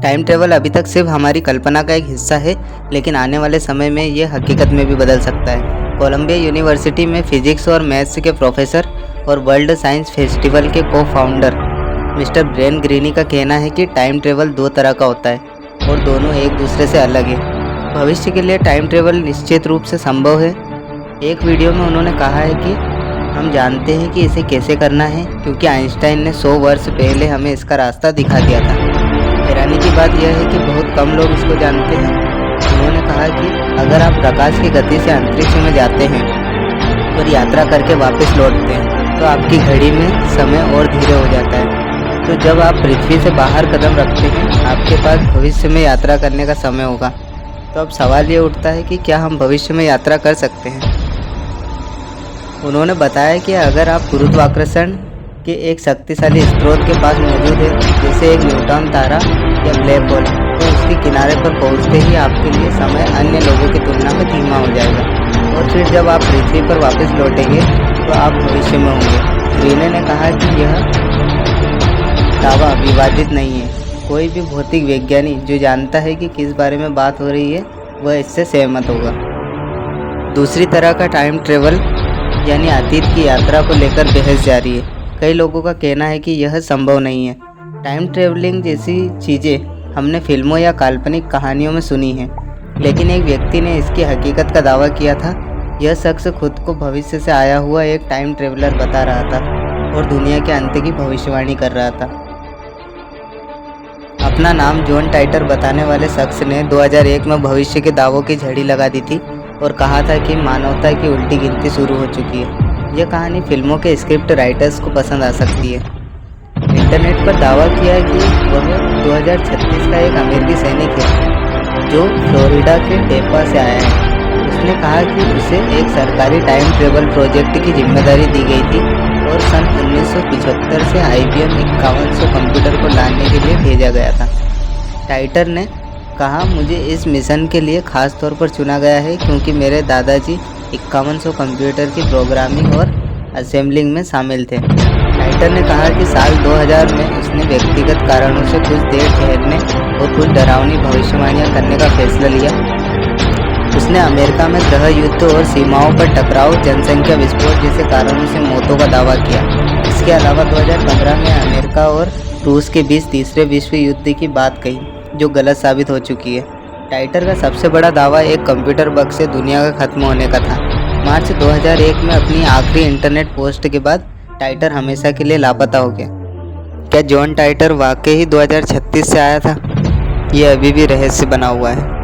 Time travel अभी तक सिर्फ हमारी कल्पना का एक हिस्सा है, लेकिन आने वाले समय में ये हकीकत में भी बदल सकता है। कोलंबिया यूनिवर्सिटी में फिजिक्स और मैथ्स के प्रोफेसर और वर्ल्ड साइंस फेस्टिवल के को-फाउंडर मिस्टर ब्रेन ग्रीनी का कहना है कि टाइम ट्रेवल दो तरह का होता है और दोनों एक दूसरे से अलग है। भविष्य के लिए टाइम ट्रेवल निश्चित रूप से संभव है। एक वीडियो में उन्होंने कहा है कि हम जानते हैं कि इसे कैसे करना है, क्योंकि आइंस्टाइन ने 100 वर्ष पहले हमें इसका रास्ता दिखा दिया था। हैरानी की बात यह है कि बहुत कम लोग इसको जानते हैं। उन्होंने कहा कि अगर आप प्रकाश की गति से अंतरिक्ष में जाते हैं और यात्रा करके वापस लौटते हैं तो आपकी घड़ी में समय और धीरे हो जाता है। तो जब आप पृथ्वी से बाहर कदम रखते हैं आपके पास भविष्य में यात्रा करने का समय होगा। तो अब सवाल ये उठता है कि क्या हम भविष्य में यात्रा कर सकते हैं। उन्होंने बताया कि अगर आप गुरुत्वाकर्षण के एक शक्तिशाली स्रोत के पास मौजूद है, जैसे एक न्यूट्रॉन तारा या ब्लैक होल, तो उसके किनारे पर पहुंचते ही आपके लिए समय अन्य लोगों की तुलना में धीमा हो जाएगा और फिर जब आप पृथ्वी पर वापस लौटेंगे तो आप भविष्य में होंगे। ग्रीने ने कहा कि यह दावा विवादित नहीं है। कोई भी भौतिक विज्ञानी जो जानता है कि किस बारे में बात हो रही है वह इससे सहमत होगा। दूसरी तरह का टाइम ट्रेवल यानी अतीत की यात्रा को लेकर बहस जारी है। कई लोगों का कहना है कि यह संभव नहीं है। टाइम ट्रेवलिंग जैसी चीज़ें हमने फिल्मों या काल्पनिक कहानियों में सुनी हैं, लेकिन एक व्यक्ति ने इसकी हकीकत का दावा किया था। यह शख्स खुद को भविष्य से आया हुआ एक टाइम ट्रेवलर बता रहा था और दुनिया के अंत की भविष्यवाणी कर रहा था। अपना नाम जॉन टाइटर बताने वाले शख्स ने 2001 में भविष्य के दावों की झड़ी लगा दी थी और कहा था कि मानवता की उल्टी गिनती शुरू हो चुकी है। यह कहानी फिल्मों के स्क्रिप्ट राइटर्स को पसंद आ सकती है। इंटरनेट पर दावा किया है कि वह 2036 का एक अमेरिकी सैनिक है जो फ्लोरिडा के टेपा से आया है। उसने कहा कि उसे एक सरकारी टाइम ट्रेवल प्रोजेक्ट की जिम्मेदारी दी गई थी और सन 1975 से IBM 5100 कंप्यूटर को लाने के लिए भेजा गया था। टाइटर ने कहा, मुझे इस मिशन के लिए ख़ास तौर पर चुना गया है क्योंकि मेरे दादाजी 5100 कंप्यूटर की प्रोग्रामिंग और असेंबलिंग में शामिल थे। टाइटर ने कहा कि साल 2000 में उसने व्यक्तिगत कारणों से कुछ देर ठहरने और कुछ डरावनी भविष्यवाणियां करने का फैसला लिया। उसने अमेरिका में गृह युद्ध और सीमाओं पर टकराव, जनसंख्या विस्फोट जैसे कारणों से मौतों का दावा किया। इसके अलावा 2015 में अमेरिका और रूस के बीच तीसरे विश्व युद्ध की बात कही, जो गलत साबित हो चुकी है। टाइटर का सबसे बड़ा दावा एक कंप्यूटर बग से दुनिया का खत्म होने का था। मार्च 2001 में अपनी आखिरी इंटरनेट पोस्ट के बाद टाइटर हमेशा के लिए लापता हो गया। क्या जॉन टाइटर वाकई ही 2036 से आया था? यह अभी भी रहस्य बना हुआ है।